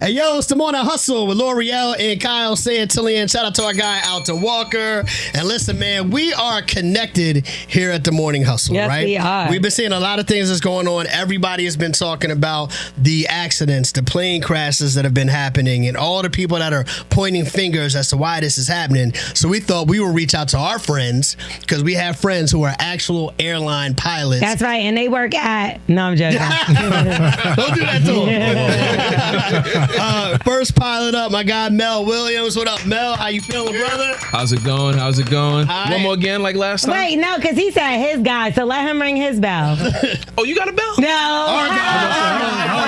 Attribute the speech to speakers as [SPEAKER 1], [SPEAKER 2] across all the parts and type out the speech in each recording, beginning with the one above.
[SPEAKER 1] Hey, yo, it's the Morning Hustle with L'Oreal and Kyle Santillian. Shout out to our guy, Alton Walker. And listen, man, we are connected here at the Morning Hustle,
[SPEAKER 2] yes,
[SPEAKER 1] right?
[SPEAKER 2] We are.
[SPEAKER 1] We've been seeing a lot of things that's going on. Everybody has been talking about the accidents, the plane crashes that have been happening, and all the people that are pointing fingers as to why this is happening. So we thought we would reach out to our friends, because we have friends who are actual airline pilots.
[SPEAKER 2] That's right, and they work at... No, I'm joking.
[SPEAKER 1] Don't do that to them. First pilot up, my guy Mel Williams. What up, Mel? How you feeling, brother?
[SPEAKER 3] How's it going?
[SPEAKER 1] Hi.
[SPEAKER 3] One more again, like last time?
[SPEAKER 2] Wait, no, because he said his guy, so let him ring his bell.
[SPEAKER 3] Oh, you got a bell?
[SPEAKER 2] No.
[SPEAKER 1] Our guy.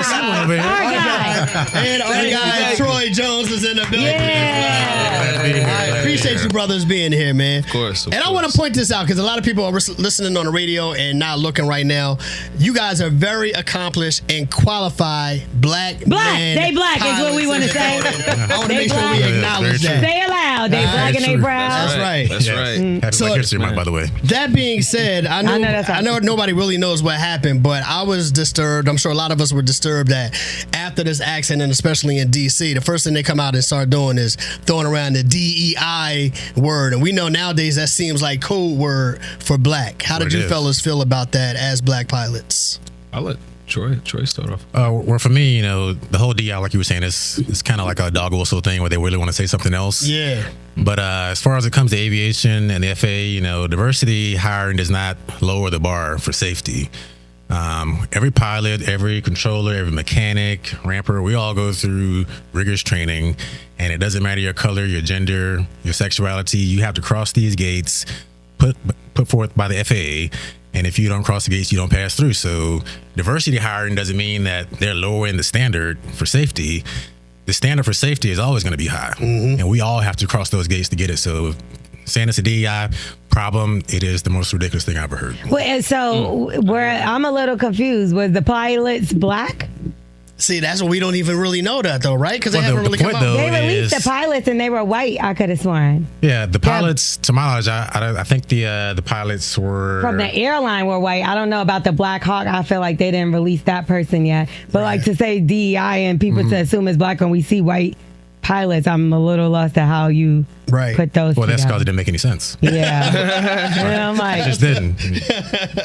[SPEAKER 1] And our guy, Troy Jones, is in the building.
[SPEAKER 2] Yeah.
[SPEAKER 1] I appreciate you brothers being here, man.
[SPEAKER 3] Of course.
[SPEAKER 1] I want to point this out, because a lot of people are listening on the radio and not looking right now. You guys are very accomplished and qualified black men.
[SPEAKER 2] They black is what we want to say.
[SPEAKER 1] I want to make sure we acknowledge that.
[SPEAKER 2] Say it loud. They black and they brown.
[SPEAKER 1] That's right.
[SPEAKER 3] That's right.
[SPEAKER 4] Happy Black History Month, by the way.
[SPEAKER 1] That being said, I know nobody really knows what happened, but I was disturbed. I'm sure a lot of us were disturbed that after this accident, especially in D.C., the first thing they come out and start doing is throwing around the DEI word. And we know nowadays that seems like code word for black. How did you fellas feel about that as black pilots?
[SPEAKER 3] I'll let Troy start off.
[SPEAKER 4] Well, for me, the whole DI, like you were saying, it's kind of like a dog whistle thing where they really want to say something else.
[SPEAKER 1] Yeah.
[SPEAKER 4] But as far as it comes to aviation and the FAA, diversity hiring does not lower the bar for safety. Every pilot, every controller, every mechanic, ramper, we all go through rigorous training, and it doesn't matter your color, your gender, your sexuality. You have to cross these gates put forth by the FAA. And if you don't cross the gates, you don't pass through. So diversity hiring doesn't mean that they're lowering the standard for safety. The standard for safety is always going to be high. Mm-hmm. And we all have to cross those gates to get it. So saying it's a DEI problem, it is the most ridiculous thing I've ever heard.
[SPEAKER 2] Well, so I'm a little confused. Was the pilots black?
[SPEAKER 1] See, that's what we don't even really know that, though, right? Because they haven't really come out.
[SPEAKER 2] They released the pilots and they were white, I could have sworn.
[SPEAKER 4] Yeah, the pilots, to my knowledge, I think the pilots were...
[SPEAKER 2] From the airline were white. I don't know about the Black Hawk. I feel like they didn't release that person yet. But like to say DEI and people to assume it's black when we see white pilots, I'm a little lost at how you put those together.
[SPEAKER 4] That's because it didn't make any sense.
[SPEAKER 2] Yeah. And I'm like...
[SPEAKER 4] It just didn't.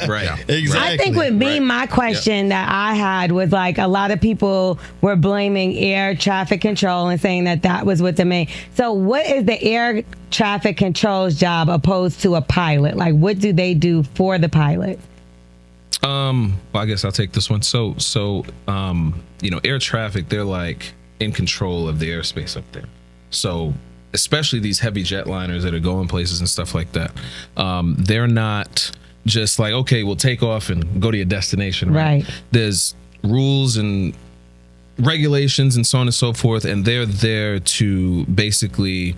[SPEAKER 3] Right.
[SPEAKER 4] Yeah.
[SPEAKER 1] Exactly.
[SPEAKER 2] I think with me, my question that I had was like a lot of people were blaming air traffic control and saying that was what the main... So what is the air traffic control's job opposed to a pilot? Like what do they do for the pilot?
[SPEAKER 3] Well, I guess I'll take this one. So air traffic, they're like in control of the airspace up there. So especially these heavy jetliners that are going places and stuff like that, they're not just like, okay, we'll take off and go to your destination. Right. There's rules and regulations and so on and so forth, and they're there to basically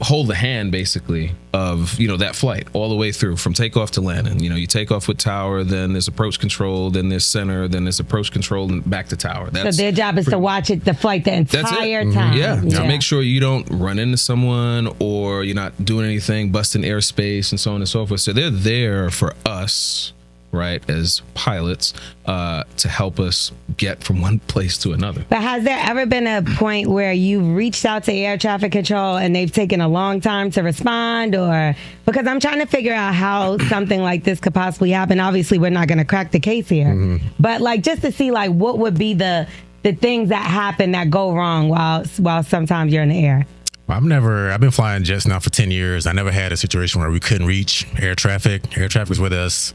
[SPEAKER 3] hold the hand basically of that flight all the way through from takeoff to landing. You take off with tower, then there's approach control, then there's center, then there's approach control, and back to tower.
[SPEAKER 2] So their job is to watch the flight the entire time.
[SPEAKER 3] Yeah, to make sure you don't run into someone or you're not doing anything, busting airspace and so on and so forth. So they're there for us, right, as pilots, to help us get from one place to another.
[SPEAKER 2] But has there ever been a point where you've reached out to air traffic control and they've taken a long time to respond? Or because I'm trying to figure out how something like this could possibly happen. Obviously, we're not going to crack the case here, but like just to see like what would be the things that happen that go wrong while sometimes you're in the air.
[SPEAKER 4] I've been flying jets now for 10 years. I never had a situation where we couldn't reach air traffic. Air traffic was with us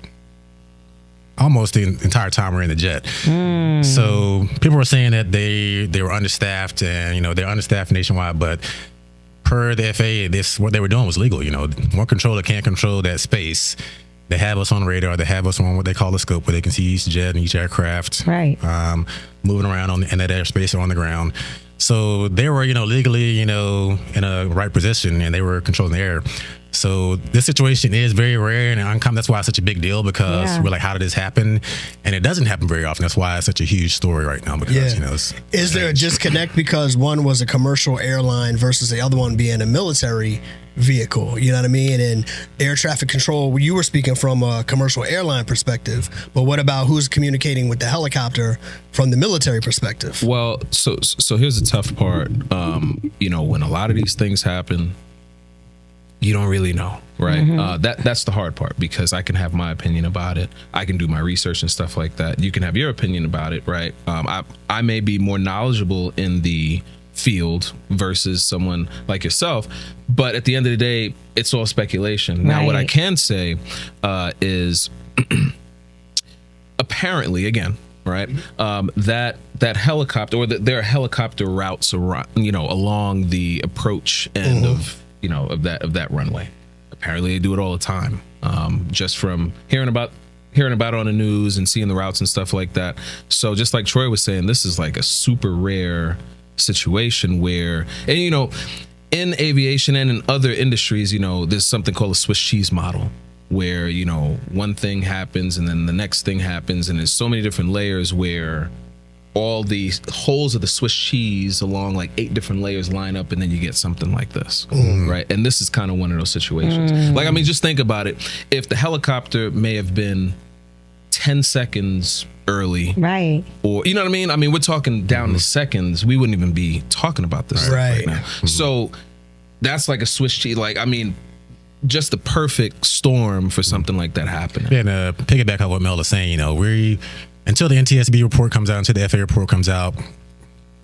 [SPEAKER 4] almost the entire time we're in the jet. So people were saying that they were understaffed, and they're understaffed nationwide, but per the FAA, what they were doing was legal. One controller can't control that space. They have us on radar. They have us on what they call a scope, where they can see each jet and each aircraft moving around in that airspace or on the ground. So they were, legally, in a right position, and they were controlling the air. So this situation is very rare and uncommon. That's why it's such a big deal, because we're like, how did this happen? And it doesn't happen very often. That's why it's such a huge story right now. Because
[SPEAKER 1] is there a disconnect because one was a commercial airline versus the other one being a military vehicle, you know what I mean? And air traffic control, you were speaking from a commercial airline perspective, but what about who's communicating with the helicopter from the military perspective?
[SPEAKER 3] Well, so here's the tough part. When a lot of these things happen, you don't really know, right? That's the hard part, because I can have my opinion about it. I can do my research and stuff like that. You can have your opinion about it, right? I may be more knowledgeable in the field versus someone like yourself, but at the end of the day, it's all speculation. Now, what I can say is apparently, again, right, that helicopter, or that there are helicopter routes around, along the approach end of that runway. Apparently they do it all the time, just from hearing about it on the news and seeing the routes and stuff like that. So just like Troy was saying, this is like a super rare situation where, and in aviation and in other industries, there's something called a Swiss cheese model, where one thing happens and then the next thing happens, and there's so many different layers where all the holes of the Swiss cheese along like 8 different layers line up, and then you get something like this, right? And this is kind of one of those situations. Like, I mean, just think about it. If the helicopter may have been 10 seconds early,
[SPEAKER 2] right,
[SPEAKER 3] or you know what I mean? I mean, we're talking down to seconds. We wouldn't even be talking about this stuff right now. So that's like a Swiss cheese. Like, I mean, just the perfect storm for something like that happening.
[SPEAKER 4] Yeah, and piggyback on what Mel is saying, until the NTSB report comes out, until the FAA report comes out,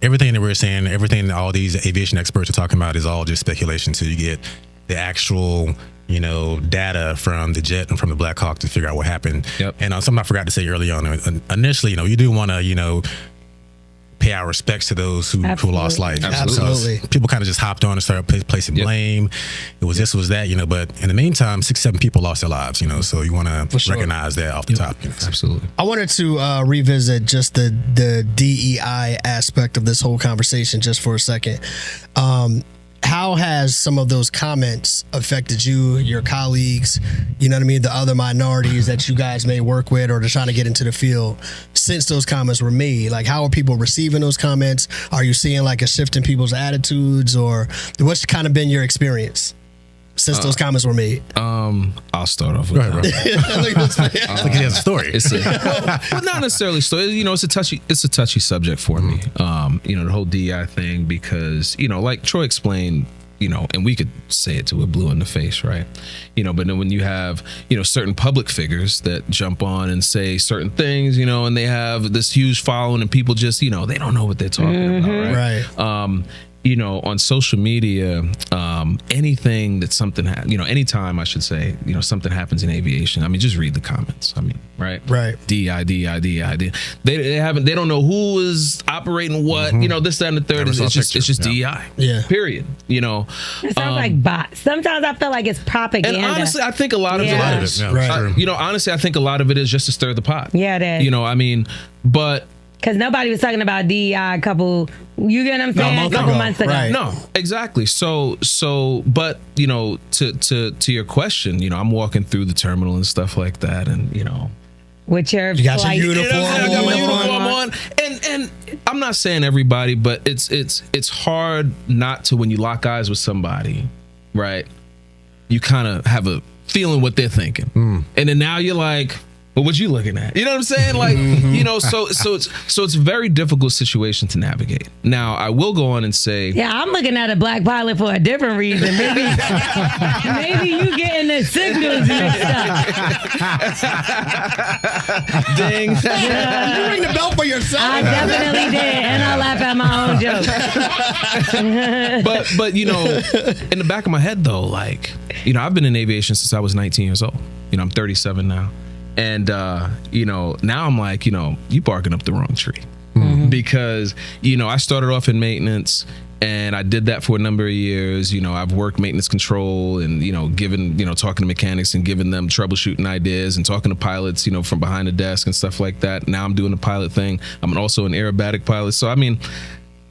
[SPEAKER 4] everything that we're saying, everything that all these aviation experts are talking about is all just speculation. So you get the actual, data from the jet and from the Black Hawk to figure out what happened.
[SPEAKER 3] Yep.
[SPEAKER 4] And something I forgot to say early on, initially, you do want to, pay our respects to those who lost life.
[SPEAKER 1] Absolutely.
[SPEAKER 4] So people kind of just hopped on and started placing blame. It was this, was that, but in the meantime, 6-7 people lost their lives, so you want to recognize that off the top.
[SPEAKER 3] Absolutely.
[SPEAKER 1] I wanted to revisit just the DEI aspect of this whole conversation just for a second. How has some of those comments affected you, your colleagues, the other minorities that you guys may work with or to trying to get into the field since those comments were made? Like, how are people receiving those comments? Are you seeing like a shift in people's attitudes, or what's kind of been your experience since those comments were made?
[SPEAKER 3] I'll start off with that.
[SPEAKER 4] Like he has a story.
[SPEAKER 3] Well, not necessarily story. It's a touchy subject for me. The whole DEI thing, because like Troy explained, and we could say it till we're blue in the face, right? But then when you have certain public figures that jump on and say certain things, and they have this huge following, and people just they don't know what they're talking about, right? On social media, anything that anytime I should say, something happens in aviation, I mean, just read the comments. I mean, right? DEI. They don't know who is operating what, this, that, and the third. It's just DEI.
[SPEAKER 1] Yeah.
[SPEAKER 3] Period.
[SPEAKER 2] It sounds like bots. Sometimes I feel like it's propaganda.
[SPEAKER 3] And honestly, I think a lot of it is. Honestly, I think a lot of it is just to stir the pot.
[SPEAKER 2] Yeah, it is.
[SPEAKER 3] But
[SPEAKER 2] because nobody was talking about DEI a couple, you get what I'm saying? A couple months ago.
[SPEAKER 1] Right.
[SPEAKER 3] No, exactly. So, but to your question, I'm walking through the terminal and stuff like that, and
[SPEAKER 2] with your
[SPEAKER 1] you got your uniform,
[SPEAKER 3] I got my uniform on, and I'm not saying everybody, but it's hard not to, when you lock eyes with somebody, right? You kind of have a feeling what they're thinking, and then now you're like, well, what you looking at? You know what I'm saying? Like, so it's a very difficult situation to navigate. Now, I will go on and say,
[SPEAKER 2] yeah, I'm looking at a black pilot for a different reason. Maybe you getting the signals mixed up.
[SPEAKER 3] Ding.
[SPEAKER 1] You ring the bell for yourself.
[SPEAKER 2] I definitely did, and I laugh at my own joke.
[SPEAKER 3] but in the back of my head though, like, I've been in aviation since I was 19 years old. I'm 37 now. And, now I'm like, you barking up the wrong tree, because, I started off in maintenance, and I did that for a number of years. I've worked maintenance control and, talking to mechanics and giving them troubleshooting ideas and talking to pilots, from behind the desk and stuff like that. Now I'm doing the pilot thing. I'm also an aerobatic pilot. So, I mean,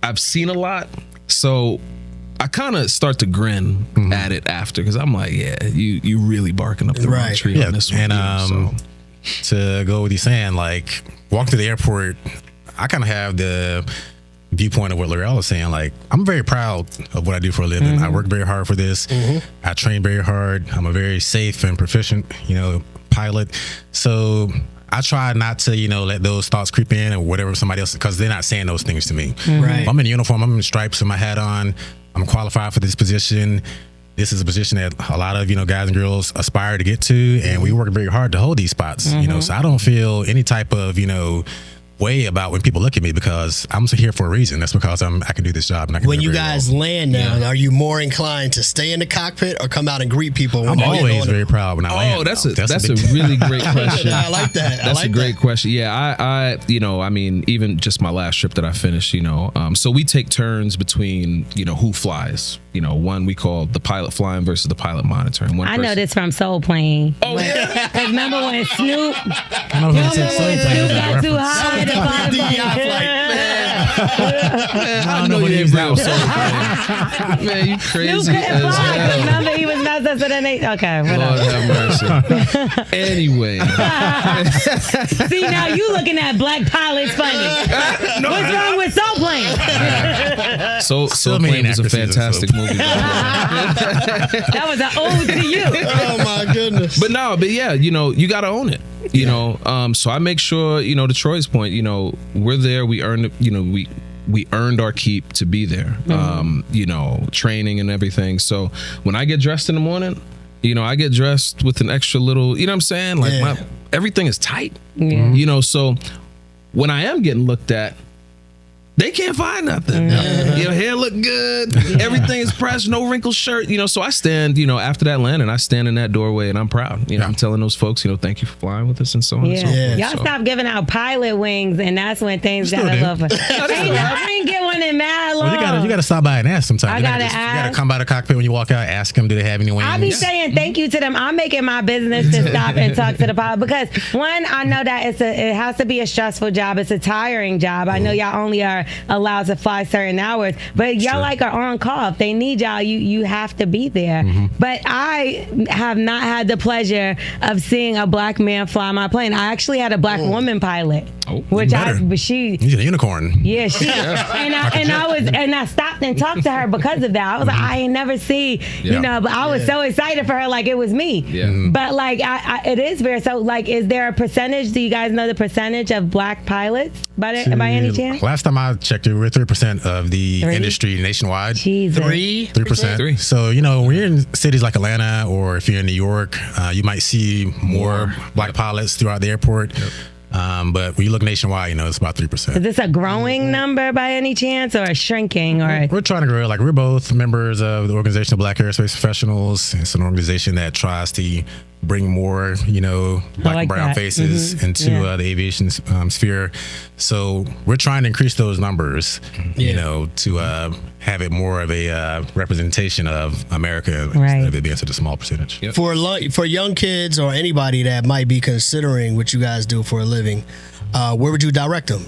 [SPEAKER 3] I've seen a lot. So I kind of start to grin at it after, because I'm like, yeah, you really barking up the wrong tree on this one.
[SPEAKER 4] And to go with you saying, like, walking to the airport, I kind of have the viewpoint of what L'Oreal is saying, like, I'm very proud of what I do for a living. I work very hard for this. I train very hard. I'm a very safe and proficient, pilot. So I try not to, let those thoughts creep in or whatever somebody else, because they're not saying those things to me.
[SPEAKER 1] Right.
[SPEAKER 4] I'm in uniform. I'm in stripes with my hat on. I'm qualified for this position. This is a position that a lot of, guys and girls aspire to get to, and we work very hard to hold these spots, so I don't feel any type of, way about when people look at me, because I'm here for a reason. That's because I can do this job. And I can
[SPEAKER 1] when
[SPEAKER 4] do it
[SPEAKER 1] you
[SPEAKER 4] very
[SPEAKER 1] guys
[SPEAKER 4] well.
[SPEAKER 1] land now, are you more inclined to stay in the cockpit or come out and greet people? When
[SPEAKER 4] I'm always very proud when I land.
[SPEAKER 3] Oh, that's a really great question.
[SPEAKER 1] I like that.
[SPEAKER 3] That's a great question. Yeah, I even just my last trip that I finished, so we take turns between, who flies. One we call the pilot flying versus the pilot monitoring.
[SPEAKER 2] I know this from Soul Plane.
[SPEAKER 3] Oh, yeah.
[SPEAKER 2] Because remember when Snoop
[SPEAKER 4] I don't know if it's Soul Plane,
[SPEAKER 2] got too high?
[SPEAKER 3] I know you ain't real Soul Plane. Man, you crazy
[SPEAKER 2] Snoop couldn't
[SPEAKER 3] as
[SPEAKER 2] fly.
[SPEAKER 3] hell.
[SPEAKER 2] Remember he was messed up, so then they, okay,
[SPEAKER 3] Lord
[SPEAKER 2] whatever.
[SPEAKER 3] have mercy. Anyway.
[SPEAKER 2] See, now you looking at black pilots funny. What's wrong with Soul Plane?
[SPEAKER 3] Soul Plane was a fantastic movie.
[SPEAKER 2] That was an ode to you.
[SPEAKER 1] Oh my goodness.
[SPEAKER 3] But yeah, you got to own it. So I make sure, to Troy's point, we're there. We earned, we earned our keep to be there. Training and everything. So when I get dressed in the morning, I get dressed with an extra little, you know what I'm saying? Like everything is tight. So when I am getting looked at, they can't find nothing. Your hair look good. Everything is pressed. No wrinkled shirt. So I stand, after that landing, I stand in that doorway and I'm proud. I'm telling those folks, thank you for flying with us and so on and so forth.
[SPEAKER 2] Y'all stop giving out pilot wings, and that's when things got a little. I ain't get one in mad long.
[SPEAKER 4] Well, you gotta stop by and ask sometimes.
[SPEAKER 2] I gotta ask.
[SPEAKER 4] You gotta come by the cockpit when you walk out. Ask them, do they have any wings?
[SPEAKER 2] I be saying thank you to them. I'm making my business to stop and talk to the pilot, because one, I know that it has to be a stressful job. It's a tiring job. I know y'all only are allowed to fly certain hours, but y'all are on call. If they need y'all, you have to be there. But I have not had the pleasure of seeing a black man fly my plane. I actually had a black woman pilot, which
[SPEAKER 4] she's a unicorn.
[SPEAKER 2] Yeah, and I stopped and talked to her because of that. I was like, I ain't never see, but I was so excited for her, like it was me. But like, it is very, so like, is there a percentage? Do you guys know the percentage of black pilots by any chance?
[SPEAKER 4] Last time I checked, we're 3% of the industry nationwide.
[SPEAKER 2] Jesus.
[SPEAKER 4] 3%. So, when you're in cities like Atlanta, or if you're in New York, you might see more black pilots throughout the airport. But when you look nationwide, it's about 3%.
[SPEAKER 2] Is this a growing number by any chance, or a shrinking? Or
[SPEAKER 4] we're trying to grow. Like, we're both members of the Organization of Black Aerospace Professionals. It's an organization that tries to bring more, black and brown faces into the aviation sphere. So we're trying to increase those numbers, to have it more of a representation of America instead of it being such a small percentage.
[SPEAKER 1] For young kids or anybody that might be considering what you guys do for a living, where would you direct them?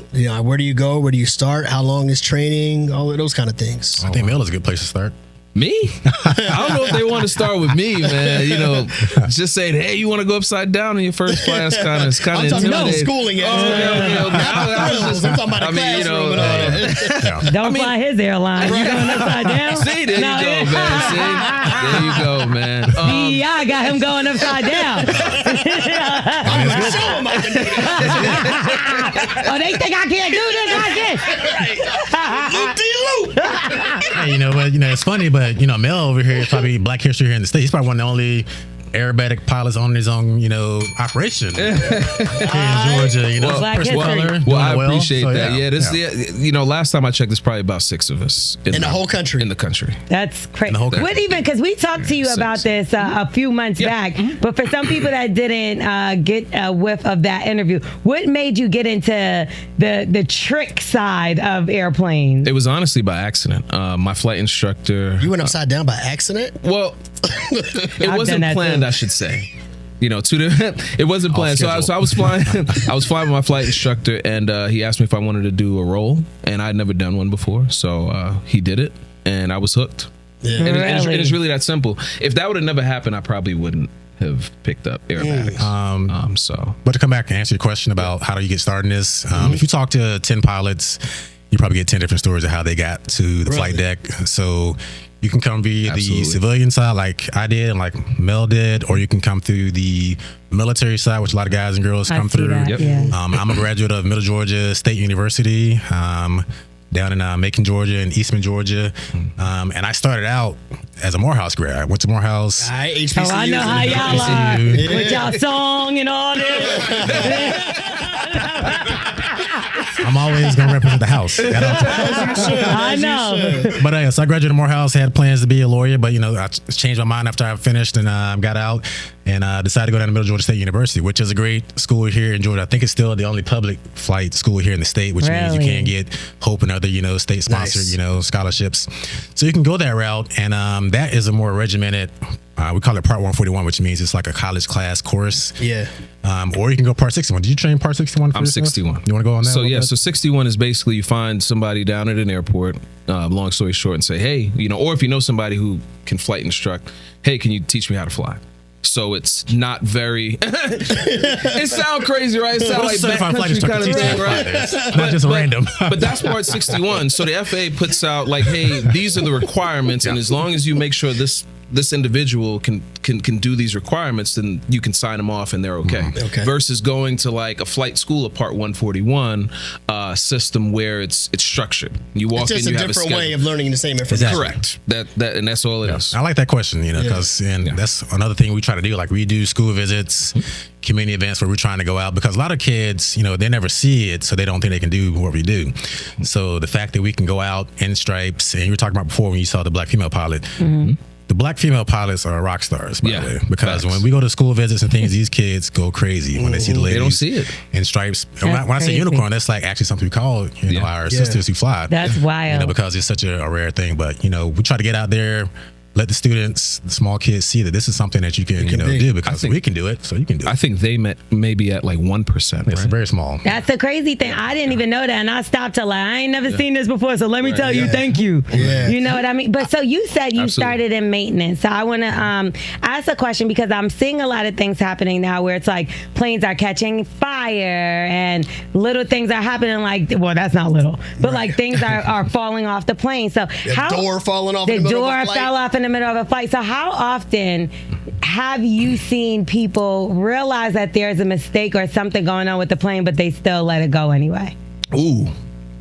[SPEAKER 1] Where do you go? Where do you start? How long is training? All of those kind of things.
[SPEAKER 4] I think Mel is a good place to start.
[SPEAKER 3] Me? I don't know if they want to start with me, man. Just saying, hey, you want to go upside down in your first class? Kind of intimidating.
[SPEAKER 1] No schooling. I'm talking about the classroom and all that.
[SPEAKER 2] Don't fly his airline. You going upside down?
[SPEAKER 3] See, there you go, man. See, there you go, man.
[SPEAKER 2] I got him going upside down.
[SPEAKER 1] I'm going to show him I can do that.
[SPEAKER 2] Oh, they think I can't do this like this.
[SPEAKER 4] Loop-de-loop. Hey, it's funny, but Mel over here is probably Black History here in the States. He's probably one of the only aerobatic pilots on his own, operation here in Georgia.
[SPEAKER 2] Black
[SPEAKER 4] color.
[SPEAKER 3] Well, I appreciate that. Last time I checked, there's probably about 6 of us
[SPEAKER 1] in the whole country.
[SPEAKER 3] In the country,
[SPEAKER 2] that's crazy. What even? Because we talked to you about this a few months back. But for some people that didn't get a whiff of that interview, what made you get into the trick side of airplanes?
[SPEAKER 3] It was honestly by accident. My flight instructor.
[SPEAKER 1] You went upside down by accident?
[SPEAKER 3] Well, it wasn't planned. I should say, it wasn't planned. So I was flying. I was flying with my flight instructor, and he asked me if I wanted to do a roll, and I'd never done one before. So he did it, and I was hooked. Yeah. And it's really that simple. If that would have never happened, I probably wouldn't have picked up aerobatics.
[SPEAKER 4] But to come back and answer your question about how do you get started in this, if you talk to 10 pilots, you probably get 10 different stories of how they got to the flight deck. So you can come via the civilian side like I did and like Mel did, or you can come through the military side, which a lot of guys and girls come through.
[SPEAKER 3] Yep.
[SPEAKER 2] Yeah.
[SPEAKER 4] I'm a graduate of Middle Georgia State University, down in Macon, Georgia, and Eastman, Georgia. And I started out as a Morehouse grad. I went to Morehouse.
[SPEAKER 1] HBCU.
[SPEAKER 2] Oh, I know how y'all are with y'all song and all this.
[SPEAKER 4] I'm always going to represent the house.
[SPEAKER 2] I know.
[SPEAKER 4] But so I graduated Morehouse, had plans to be a lawyer, but I changed my mind after I finished and got out and decided to go down to Middle Georgia State University, which is a great school here in Georgia. I think it's still the only public flight school here in the state, which means you can get Hope and other, state sponsored, scholarships. So you can go that route, and that is a more regimented. We call it Part 141, which means it's like a college class course.
[SPEAKER 1] Yeah.
[SPEAKER 4] Or you can go Part 61. Did you train Part 61?
[SPEAKER 3] I'm 61.
[SPEAKER 4] You want to go on that?
[SPEAKER 3] So 61 is basically you find somebody down at an airport, long story short, and say, hey, or if you know somebody who can flight instruct, hey, can you teach me how to fly? So it's not very. It sounds crazy, right? It sounds like backcountry kind of thing, right?
[SPEAKER 4] It's not just random.
[SPEAKER 3] But that's Part 61. So the FAA puts out like, hey, these are the requirements, and as long as you make sure this individual can do these requirements, then you can sign them off and they're okay. Versus going to like a flight school, a Part 141 system where it's structured. You walk in, you have a different
[SPEAKER 1] way of learning the same information.
[SPEAKER 3] Correct. That and that's all it is.
[SPEAKER 4] I like that question, because that's another thing we try to do. Like we do school visits, community events where we're trying to go out, because a lot of kids, they never see it, so they don't think they can do what we do. So the fact that we can go out in stripes, and you were talking about before when you saw the black female pilot. The black female pilots are rock stars, by the way, because when we go to school visits and things, these kids go crazy when they see the ladies.
[SPEAKER 3] They don't see it
[SPEAKER 4] in stripes. When I say unicorn, that's like actually something we call our sisters who fly.
[SPEAKER 2] That's wild.
[SPEAKER 4] Because it's such a rare thing. But we try to get out there, let the students, the small kids, see that this is something that you can do, because we can do it, so you can do it.
[SPEAKER 3] I think they met maybe at like 1%.
[SPEAKER 4] It's very small.
[SPEAKER 2] That's the crazy thing. I didn't even know that, and I stopped to I ain't never seen this before, so let me tell you, thank you.
[SPEAKER 1] Yeah.
[SPEAKER 2] You know what I mean? But so you said you started in maintenance. So I want to ask a question, because I'm seeing a lot of things happening now where it's like planes are catching fire and little things are happening, like, well, that's not little, but like things are falling off the plane. So
[SPEAKER 1] the door falling off
[SPEAKER 2] the
[SPEAKER 1] in the middle of a
[SPEAKER 2] door
[SPEAKER 1] flight.
[SPEAKER 2] fell off in the middle of a flight. So how often have you seen people realize that there's a mistake or something going on with the plane, but they still let it go anyway?
[SPEAKER 3] Ooh,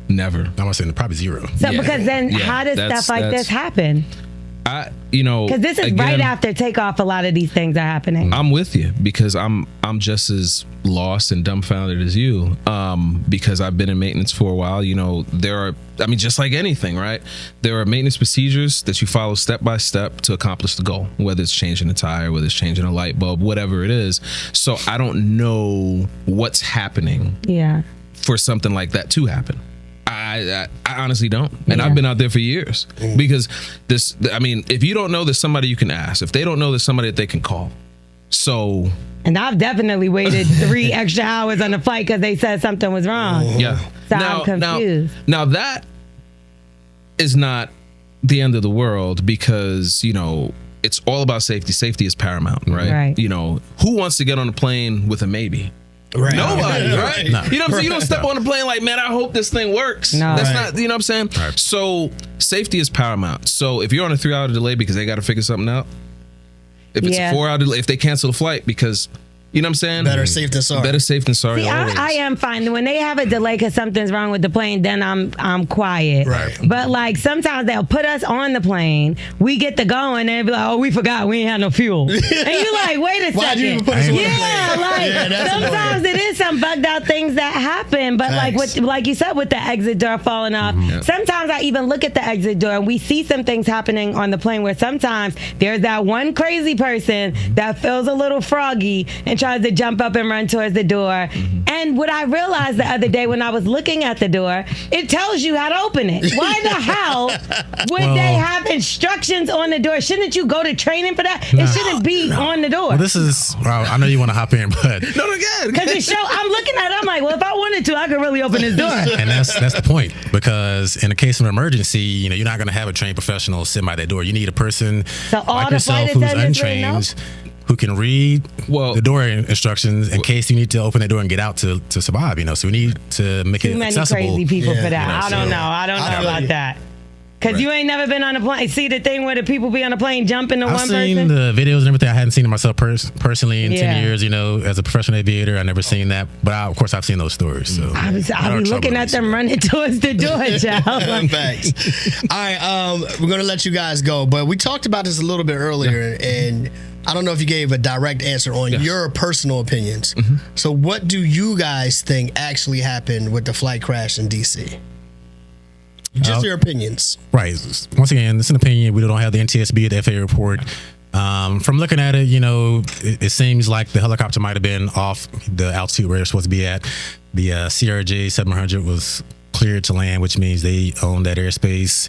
[SPEAKER 3] never.
[SPEAKER 4] I'm gonna say probably zero.
[SPEAKER 2] So because then how does stuff like this happen? Because this is right after takeoff, a lot of these things are happening.
[SPEAKER 3] I'm with you, because I'm just as lost and dumbfounded as you, because I've been in maintenance for a while. There are, just like anything, right? There are maintenance procedures that you follow step by step to accomplish the goal, whether it's changing a tire, whether it's changing a light bulb, whatever it is. So I don't know what's happening for something like that to happen. I honestly don't. And I've been out there for years, because if you don't know, there's somebody you can ask. If they don't know, there's somebody that they can call. So. And
[SPEAKER 2] I've definitely waited 3 extra hours on the flight because they said something was wrong.
[SPEAKER 3] Yeah.
[SPEAKER 2] So I'm confused.
[SPEAKER 3] Now that is not the end of the world, because, it's all about safety. Safety is paramount, right? Who wants to get on a plane with a maybe? Right. Nobody, right? No. You know what I'm saying? You don't step on the plane like, man, I hope this thing works. No. That's not, you know what I'm saying? Right. So safety is paramount. So if you're on a 3-hour delay because they got to figure something out, if it's a 4-hour delay, if they cancel the flight because, you know what I'm saying?
[SPEAKER 1] Better safe than sorry.
[SPEAKER 3] Better safe than sorry.
[SPEAKER 2] See, I am fine. When they have a delay because something's wrong with the plane, then I'm quiet.
[SPEAKER 1] Right.
[SPEAKER 2] But like sometimes they'll put us on the plane, we get to going, and they'll be like, oh, we forgot we ain't had no fuel. And you're like, wait a second.
[SPEAKER 1] Why'd you even put us on the plane?
[SPEAKER 2] Sometimes it is some bugged out things that happen. But like you said, with the exit door falling off, sometimes I even look at the exit door and we see some things happening on the plane where sometimes there's that one crazy person that feels a little froggy and tries to jump up and run towards the door. And what I realized the other day when I was looking at the door, it tells you how to open it. Why the hell would they have instructions on the door? Shouldn't you go to training for that? It shouldn't be on the door.
[SPEAKER 4] Well, this is, I know you want to hop in, but
[SPEAKER 3] no, again,
[SPEAKER 2] because I'm looking at it, I'm like, well, if I wanted to, I could really open this door.
[SPEAKER 4] And that's the point, because in a case of an emergency, you're not going to have a trained professional sit by that door. You need a person like yourself who's untrained. who can read
[SPEAKER 3] Well-
[SPEAKER 4] the door instructions in case you need to open the door and get out to survive. So we need to make
[SPEAKER 2] Too
[SPEAKER 4] it
[SPEAKER 2] many
[SPEAKER 4] accessible.
[SPEAKER 2] crazy people for that.
[SPEAKER 1] Yeah,
[SPEAKER 2] I don't know. I don't know about that. Because you ain't never been on a plane. See the thing where the people be on a plane jumping to
[SPEAKER 4] I've
[SPEAKER 2] one
[SPEAKER 4] seen
[SPEAKER 2] person?
[SPEAKER 4] the videos and everything. I hadn't seen it myself personally in 10 years, as a professional aviator. I never seen that. But of course, I've seen those stories. So
[SPEAKER 2] I be looking at them running towards the door, child.
[SPEAKER 1] Facts. All right, we're going to let you guys go. But we talked about this a little bit earlier, and I don't know if you gave a direct answer on your personal opinions. So what do you guys think actually happened with the flight crash in D.C.? Just your opinions.
[SPEAKER 4] Right. Once again, it's an opinion. We don't have the NTSB, the FAA report. From looking at it, it seems like the helicopter might have been off the altitude where it's supposed to be at. The CRJ 700 was cleared to land, which means they own that airspace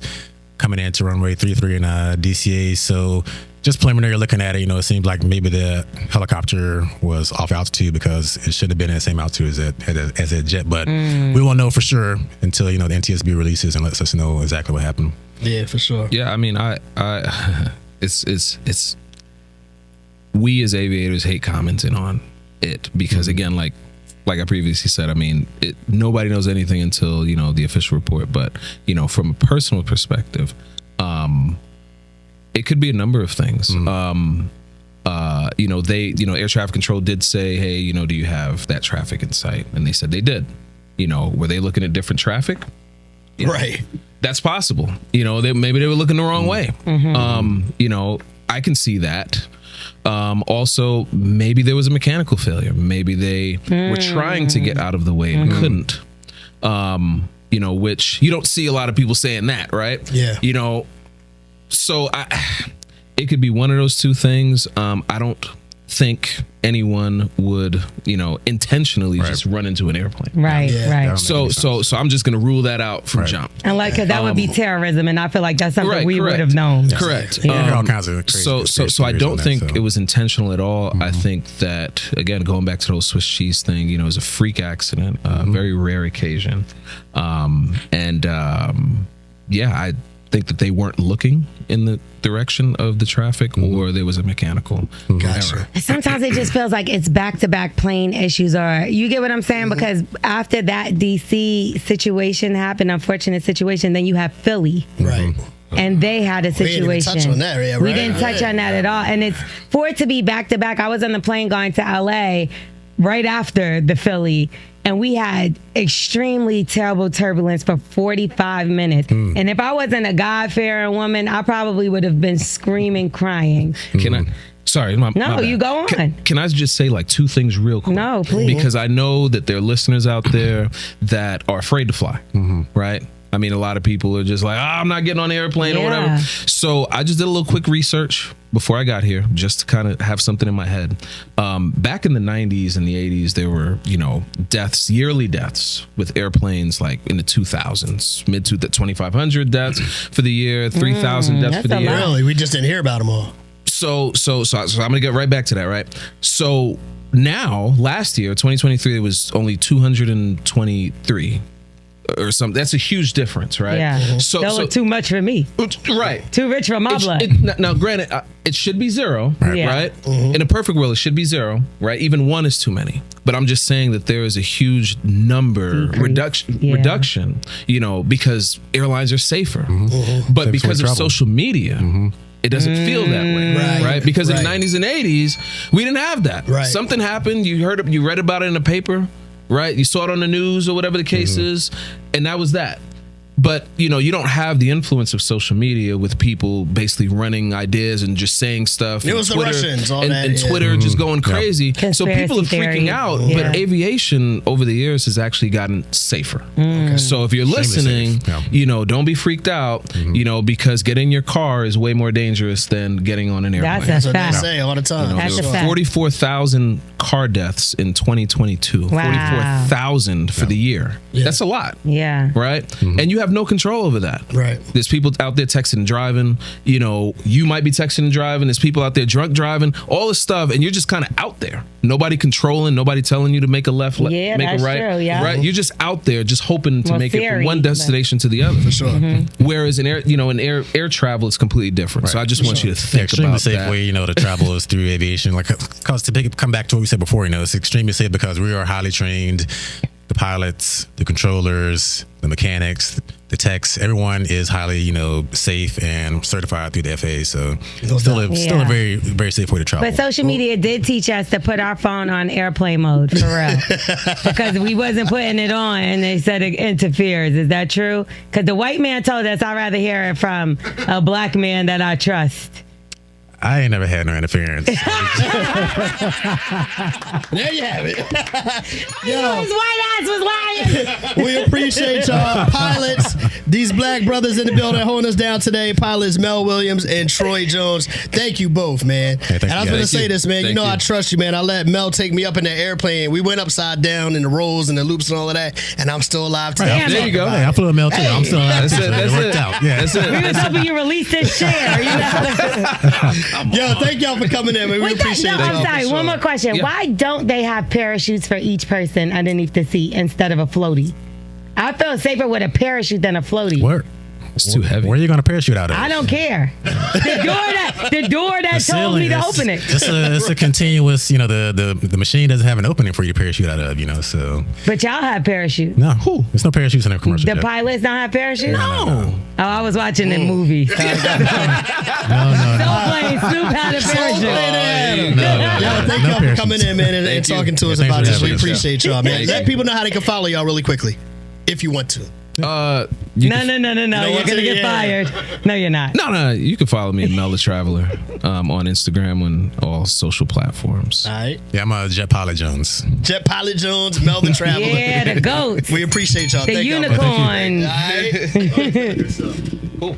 [SPEAKER 4] coming into runway 33 in DCA. So just preliminary looking at it, it seems like maybe the helicopter was off altitude because it should have been at the same altitude as a jet. But we won't know for sure until, the NTSB releases and lets us know exactly what happened.
[SPEAKER 1] Yeah, for sure.
[SPEAKER 3] Yeah, I mean, it's we as aviators hate commenting on it because again, like I previously said, I mean, nobody knows anything until the official report. But from a personal perspective, it could be a number of things. Air traffic control did say, hey, do you have that traffic in sight? And they said they did. Were they looking at different traffic?
[SPEAKER 1] Right.
[SPEAKER 3] That's possible. Maybe they were looking the wrong way. I can see that. Also, maybe there was a mechanical failure. Maybe they were trying to get out of the way and couldn't. Which you don't see a lot of people saying that, right?
[SPEAKER 1] Yeah.
[SPEAKER 3] So it could be one of those two things. I don't think anyone would, intentionally just run into an airplane.
[SPEAKER 2] Right, right.
[SPEAKER 3] So I'm just going to rule that out from jump.
[SPEAKER 2] And because that would be terrorism, and I feel like that's something we
[SPEAKER 3] correct.
[SPEAKER 2] would have known.
[SPEAKER 3] Correct.
[SPEAKER 4] All kinds of crazy
[SPEAKER 3] So I don't think it was intentional at all. I think that, again, going back to the whole Swiss cheese thing, it was a freak accident, a very rare occasion. I think that they weren't looking in the direction of the traffic or there was a mechanical error.
[SPEAKER 2] Sometimes it just feels like it's back-to-back plane issues, or you get what I'm saying? Because after that DC situation happened, unfortunate situation, then you have Philly.
[SPEAKER 1] Right.
[SPEAKER 2] And they had a situation.
[SPEAKER 1] We didn't touch on that. Yeah,
[SPEAKER 2] we didn't touch on that at all. And it's for it to be back-to-back. I was on the plane going to LA right after the Philly, and we had extremely terrible turbulence for 45 minutes. And if I wasn't a God-fearing woman, I probably would have been screaming, crying.
[SPEAKER 3] Can I? Sorry, my bad.
[SPEAKER 2] You go on.
[SPEAKER 3] Can I just say like two things real quick?
[SPEAKER 2] No, please.
[SPEAKER 3] Because I know that there are listeners out there that are afraid to fly, right? I mean, a lot of people are just like, I'm not getting on the airplane or whatever. So I just did a little quick research before I got here, just to kind of have something in my head. Back in the 90s and the 80s, there were, deaths, yearly deaths with airplanes like in the 2000s, mid to the 2,500 deaths for the year, 3,000 deaths for the year.
[SPEAKER 1] Really? We just didn't hear about them all.
[SPEAKER 3] So I'm going to get right back to that, right? So now, last year, 2023, it was only 223 or something. That's a huge difference, right?
[SPEAKER 2] Yeah.
[SPEAKER 3] So
[SPEAKER 2] too much for me.
[SPEAKER 3] Right.
[SPEAKER 2] Too rich for my blood.
[SPEAKER 3] Now, granted, it should be zero, right? In a perfect world, it should be zero, right? Even one is too many. But I'm just saying that there is a huge number reduction, because airlines are safer. But because of social media, it doesn't feel that way, right? Because in the 90s and 80s, we didn't have that.
[SPEAKER 1] Right.
[SPEAKER 3] Something happened, you read about it in the paper, right? You saw it on the news or whatever the case is, and that was that. But, you don't have the influence of social media with people basically running ideas and just saying stuff.
[SPEAKER 1] It was
[SPEAKER 3] Twitter,
[SPEAKER 1] the Russians, all that.
[SPEAKER 3] And Twitter just going crazy.
[SPEAKER 2] Conspiracy
[SPEAKER 3] so people are freaking
[SPEAKER 2] theory.
[SPEAKER 3] out. But aviation over the years has actually gotten safer. So if you're listening, don't be freaked out, because getting in your car is way more dangerous than getting on an airplane.
[SPEAKER 2] That's a
[SPEAKER 1] That's what
[SPEAKER 2] fact.
[SPEAKER 1] they say all the time.
[SPEAKER 2] That's a fact.
[SPEAKER 3] 44,000 car deaths in 2022.
[SPEAKER 2] Wow.
[SPEAKER 3] 44,000 for the year.
[SPEAKER 1] Yeah.
[SPEAKER 3] That's a lot.
[SPEAKER 2] Yeah.
[SPEAKER 3] Right? And you have no control over that.
[SPEAKER 1] Right.
[SPEAKER 3] There's people out there texting and driving. You know, you might be texting and driving. There's people out there drunk driving, all this stuff, and you're just kind of out there. Nobody controlling, nobody telling you to make a left,
[SPEAKER 2] Yeah,
[SPEAKER 3] make
[SPEAKER 2] that's
[SPEAKER 3] a right.
[SPEAKER 2] true, yeah.
[SPEAKER 3] Right? You're just out there just hoping to make it from one
[SPEAKER 2] but-
[SPEAKER 3] destination to the other. For
[SPEAKER 1] sure.
[SPEAKER 3] Whereas in air travel is completely different. So I just want you to
[SPEAKER 4] The
[SPEAKER 3] think
[SPEAKER 4] extremely
[SPEAKER 3] about
[SPEAKER 4] safe
[SPEAKER 3] that.
[SPEAKER 4] way, to travel is through aviation. Like, because come back to what we said before, it's extremely safe because we are highly trained. The pilots, the controllers, the mechanics, the techs, everyone is highly, safe and certified through the FAA. So still a very, very safe way to travel.
[SPEAKER 2] But social media did teach us to put our phone on airplane mode, for real. Because we wasn't putting it on and they said it interferes. Is that true? Because the white man told us I'd rather hear it from a black man that I trust.
[SPEAKER 4] I ain't never had no interference.
[SPEAKER 1] There you have it.
[SPEAKER 2] His white ass was lying.
[SPEAKER 1] We appreciate y'all, pilots. These black brothers in the building holding us down today. Pilots Mel Williams and Troy Jones. Thank you both, man.
[SPEAKER 4] Hey,
[SPEAKER 1] and I was going to say this, man.
[SPEAKER 3] Thank you.
[SPEAKER 1] I trust you, man. I let Mel take me up in the airplane. We went upside down in the rolls and the loops and all of that, and I'm still alive today.
[SPEAKER 2] Damn
[SPEAKER 3] There you go.
[SPEAKER 4] Hey, I flew a mail too. I'm still alive.
[SPEAKER 3] That's it. That's
[SPEAKER 4] It worked
[SPEAKER 3] it.
[SPEAKER 4] out. Yeah.
[SPEAKER 3] That's it.
[SPEAKER 2] We was hoping you released this share.
[SPEAKER 1] Yo, thank y'all for coming in, man. We appreciate it.
[SPEAKER 2] I'm sorry. One more question.
[SPEAKER 3] Yeah.
[SPEAKER 2] Why don't they have parachutes for each person underneath the seat instead of a floaty? I feel safer with a parachute than a floaty.
[SPEAKER 4] Where,
[SPEAKER 3] It's too heavy.
[SPEAKER 4] Where are you going to parachute out of?
[SPEAKER 2] I don't care. The door that
[SPEAKER 4] The
[SPEAKER 2] told me
[SPEAKER 4] ceiling
[SPEAKER 2] to
[SPEAKER 4] is-
[SPEAKER 2] open it.
[SPEAKER 4] It's a continuous, the machine doesn't have an opening for you to parachute out of, so.
[SPEAKER 2] But y'all have parachutes.
[SPEAKER 4] No, there's no parachutes in a commercial
[SPEAKER 2] The
[SPEAKER 4] jet.
[SPEAKER 2] pilots don't have parachutes?
[SPEAKER 4] No.
[SPEAKER 2] Oh, I was watching the movie.
[SPEAKER 4] No.
[SPEAKER 2] Don't play Snoop had a parachute.
[SPEAKER 1] Yo, thank
[SPEAKER 4] No
[SPEAKER 1] y'all for
[SPEAKER 4] parachutes.
[SPEAKER 1] coming in, man, and
[SPEAKER 3] Thank you.
[SPEAKER 1] talking to us
[SPEAKER 4] Yeah, thanks
[SPEAKER 1] about
[SPEAKER 4] for
[SPEAKER 1] this. We
[SPEAKER 4] having us.
[SPEAKER 1] appreciate y'all, man.
[SPEAKER 3] Thank
[SPEAKER 1] Let
[SPEAKER 3] you.
[SPEAKER 1] people know how they can follow y'all really quickly, if you want to.
[SPEAKER 3] You
[SPEAKER 2] No.
[SPEAKER 3] can-
[SPEAKER 2] You're
[SPEAKER 1] what's
[SPEAKER 2] going to
[SPEAKER 1] it?
[SPEAKER 2] get
[SPEAKER 1] Yeah.
[SPEAKER 2] fired. No, you're not.
[SPEAKER 3] No. You can follow me at Mel the Traveler on Instagram and all social platforms.
[SPEAKER 1] All right.
[SPEAKER 4] Yeah, I'm a Jet Pilot Jones.
[SPEAKER 1] Jet Pilot Jones, Mel the Traveler.
[SPEAKER 2] Yeah, the goats.
[SPEAKER 1] We appreciate y'all.
[SPEAKER 2] The
[SPEAKER 1] Thank y'all.
[SPEAKER 2] unicorn.
[SPEAKER 1] All right.